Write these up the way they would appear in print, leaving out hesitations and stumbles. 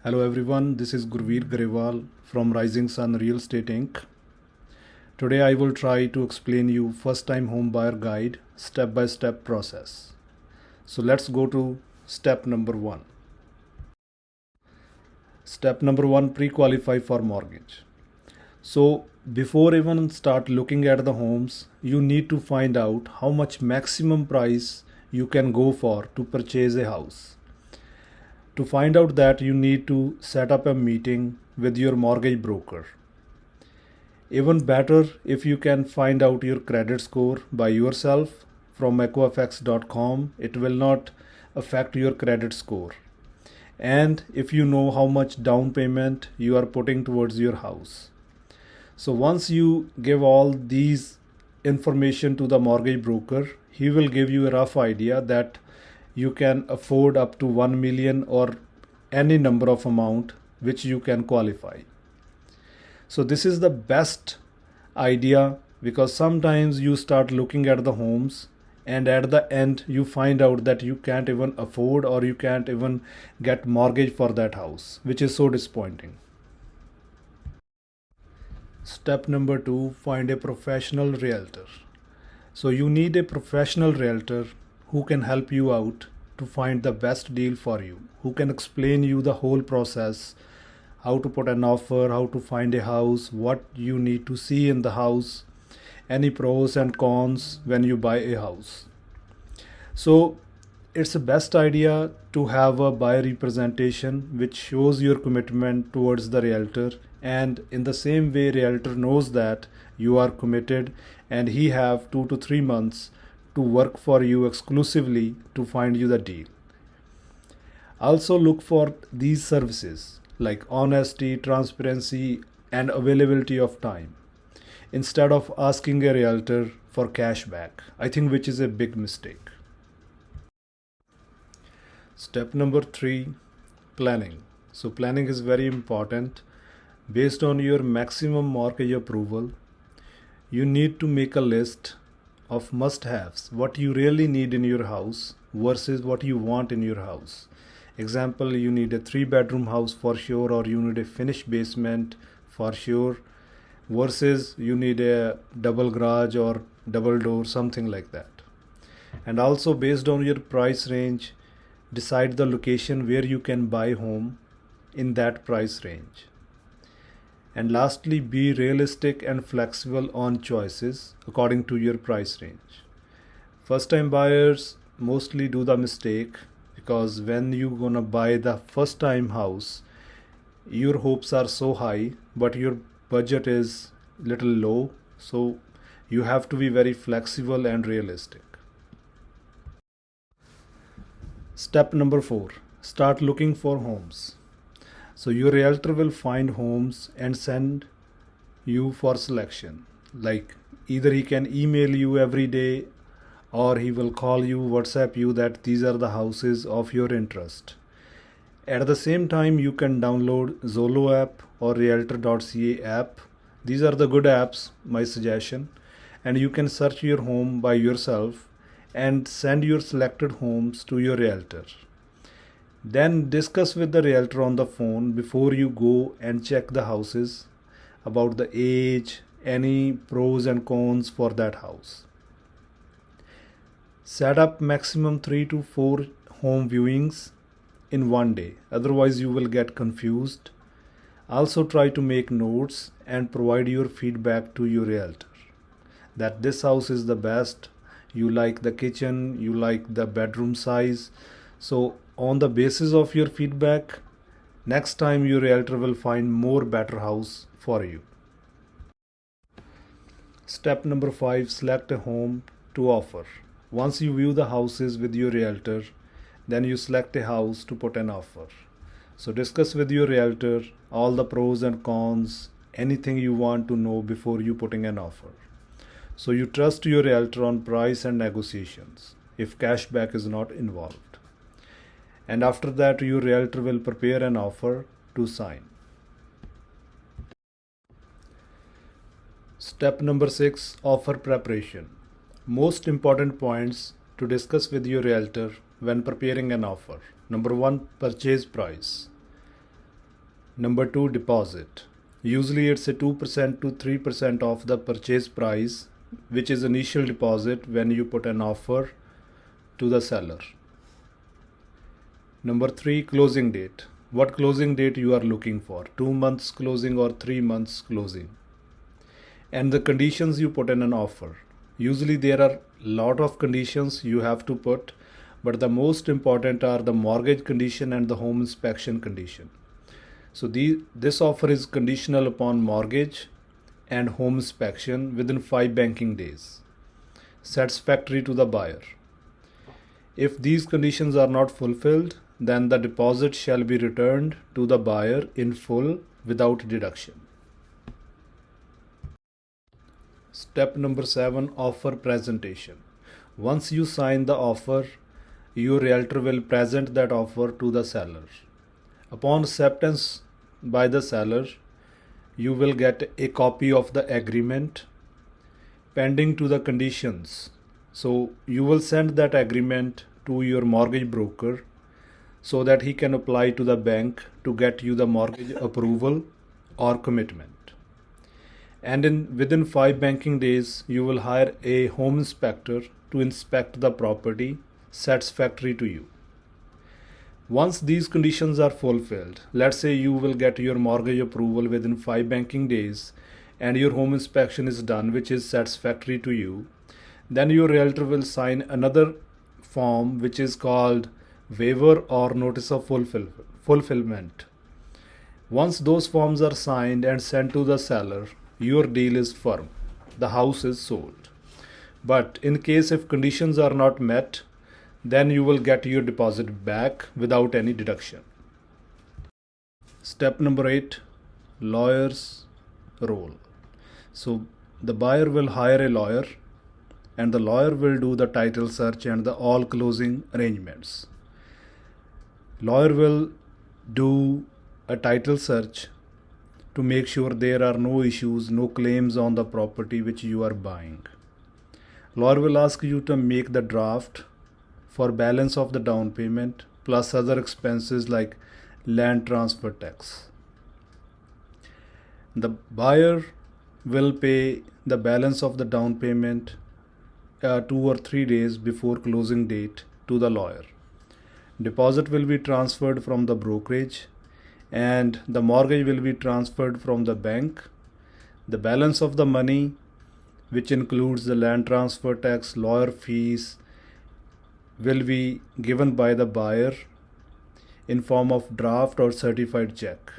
Hello everyone, this is Gurveer Grewal from Rising Sun Real Estate Inc. Today I will try to explain you first time home buyer guide step by step process. So let's go to step number 1. Step number 1, pre-qualify for mortgage. So before even start looking at the homes, you need to find out how much maximum price you can go for to purchase a house. To find out that, you need to set up a meeting with your mortgage broker. Even better if you can find out your credit score by yourself from equifax.com. It will not affect your credit score. And if you know how much down payment you are putting towards your house. So once you give all these information to the mortgage broker, he will give you a rough idea that you can afford up to 1 million or any number of amount which you can qualify. So this is the best idea, because sometimes you start looking at the homes and at the end you find out that you can't even afford or you can't even get mortgage for that house, which is so disappointing. Step number 2, find a professional realtor. So you need a professional realtor who can help you out to find the best deal for you, who can explain you the whole process, how to put an offer, how to find a house, what you need to see in the house, any pros and cons when you buy a house. So it's the best idea to have a buyer representation which shows your commitment towards the realtor, and in the same way realtor knows that you are committed and he have 2 to 3 months to work for you exclusively to find you the deal. Also look for these services like honesty, transparency and availability of time, instead of asking a realtor for cash back, I think, which is a big mistake. Step number 3, planning. So planning is very important. Based on your maximum mortgage approval, you need to make a list of must-haves, what you really need in your house versus what you want in your house. Example, you need a 3-bedroom house for sure, or you need a finished basement for sure, versus you need a double garage or double door, something like that. And also based on your price range, decide the location where you can buy home in that price range. And lastly, be realistic and flexible on choices according to your price range. First time buyers mostly do the mistake, because when you're gonna buy the first time house, your hopes are so high but your budget is little low, so you have to be very flexible and realistic. Step number 4, start looking for homes. So your realtor will find homes and send you for selection. Like either he can email you every day, or he will call you, WhatsApp you that these are the houses of your interest. At the same time, you can download Zolo app or realtor.ca app. These are the good apps, my suggestion. And you can search your home by yourself and send your selected homes to your realtor. Then discuss with the realtor on the phone before you go and check the houses about the age, any pros and cons for that house. Set up maximum 3 to 4 home viewings in one day, otherwise you will get confused. Also try to make notes and provide your feedback to your realtor that this house is the best, you like the kitchen, you like the bedroom size. So on the basis of your feedback, next time your realtor will find more better house for you. Step number 5, select a home to offer. Once you view the houses with your realtor, then you select a house to put an offer. So discuss with your realtor all the pros and cons, anything you want to know before you putting an offer. So you trust your realtor on price and negotiations if cashback is not involved. And after that, your realtor will prepare an offer to sign. Step number 6, offer preparation. Most important points to discuss with your realtor when preparing an offer. Number 1, purchase price. Number 2, deposit. Usually it's a 2% to 3% of the purchase price, which is initial deposit when you put an offer to the seller. Number 3, closing date. What closing date you are looking for? 2 months closing or 3 months closing? And the conditions you put in an offer. Usually there are a lot of conditions you have to put, but the most important are the mortgage condition and the home inspection condition. So this offer is conditional upon mortgage and home inspection within 5 banking days, satisfactory to the buyer. If these conditions are not fulfilled, then the deposit shall be returned to the buyer in full without deduction. Step number 7, offer presentation. Once you sign the offer, your realtor will present that offer to the seller. Upon acceptance by the seller, you will get a copy of the agreement pending to the conditions. So you will send that agreement to your mortgage broker so that he can apply to the bank to get you the mortgage approval or commitment. And within 5 banking days, you will hire a home inspector to inspect the property satisfactory to you. Once these conditions are fulfilled, let's say you will get your mortgage approval within 5 banking days and your home inspection is done, which is satisfactory to you, then your realtor will sign another form which is called waiver or notice of fulfillment. Once those forms are signed and sent to the seller, your deal is firm. The house is sold. But in case if conditions are not met, then you will get your deposit back without any deduction. Step number 8, lawyer's role. So the buyer will hire a lawyer and the lawyer will do the title search and the all closing arrangements. Lawyer will do a title search to make sure there are no issues, no claims on the property which you are buying. Lawyer will ask you to make the draft for balance of the down payment plus other expenses like land transfer tax. The buyer will pay the balance of the down payment 2 or 3 days before closing date to the lawyer. Deposit will be transferred from the brokerage and the mortgage will be transferred from the bank. The balance of the money, which includes the land transfer tax, lawyer fees, will be given by the buyer in form of draft or certified check.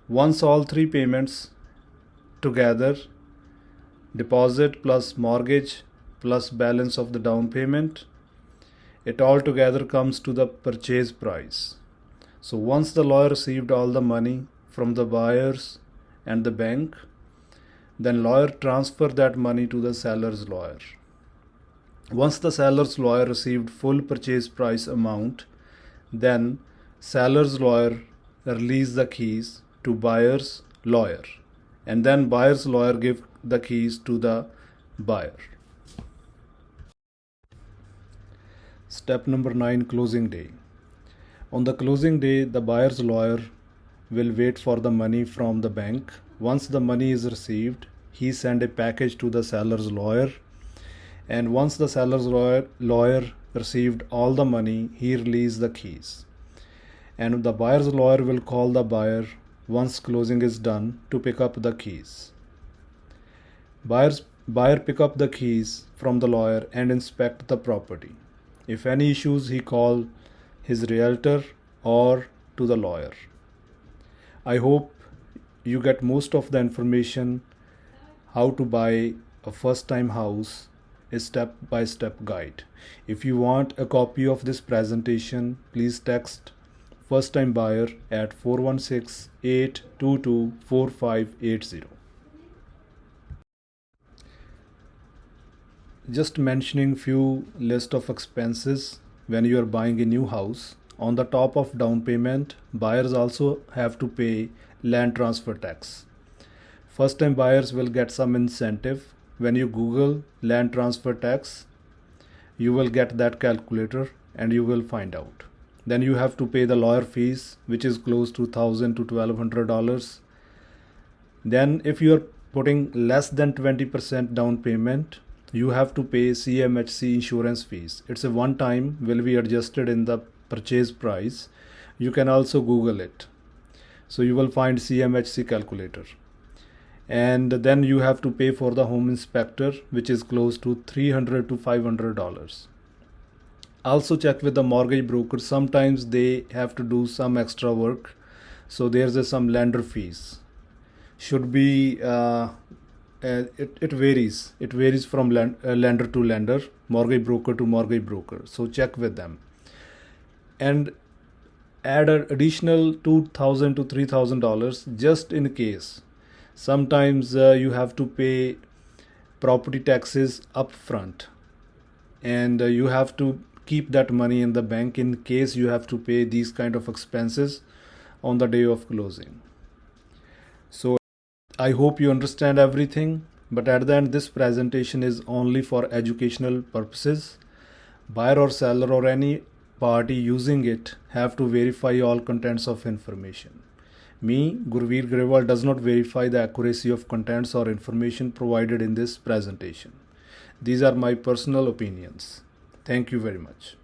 Once all 3 payments together, deposit plus mortgage plus balance of the down payment, it all together comes to the purchase price. So once the lawyer received all the money from the buyers and the bank, then lawyer transfer that money to the seller's lawyer. Once the seller's lawyer received full purchase price amount, then seller's lawyer release the keys to buyer's lawyer, and then buyer's lawyer give the keys to the buyer. Step number 9, closing day. On the closing day, the buyer's lawyer will wait for the money from the bank. Once the money is received, he send a package to the seller's lawyer, and once the seller's lawyer received all the money, he released the keys. And the buyer's lawyer will call the buyer once closing is done to pick up the keys. Buyer pick up the keys from the lawyer and inspect the property. If any issues, he call his realtor or to the lawyer. I hope you get most of the information how to buy a first time house, a step-by-step guide. If you want a copy of this presentation, please text first time buyer at 416-822-4580. Just mentioning few list of expenses when you are buying a new house. On the top of down payment, buyers also have to pay land transfer tax. First time buyers will get some incentive. When you Google land transfer tax, you will get that calculator and you will find out. Then you have to pay the lawyer fees, which is close to $1,000 to $1,200. Then if you are putting less than 20% down payment, you have to pay CMHC insurance fees. It's a one time, will be adjusted in the purchase price. You can also Google it. So you will find CMHC calculator. And then you have to pay for the home inspector, which is close to $300 to $500. Also check with the mortgage broker. Sometimes they have to do some extra work. So there's some lender fees. Should be it varies from lender to lender, mortgage broker to mortgage broker. So check with them and add an additional $2,000 to $3,000 just in case. Sometimes you have to pay property taxes upfront, and you have to keep that money in the bank in case you have to pay these kind of expenses on the day of closing. So I hope you understand everything, but at the end this presentation is only for educational purposes. Buyer or seller or any party using it have to verify all contents of information. Me, Gurveer Grewal, does not verify the accuracy of contents or information provided in this presentation. These are my personal opinions. Thank you very much.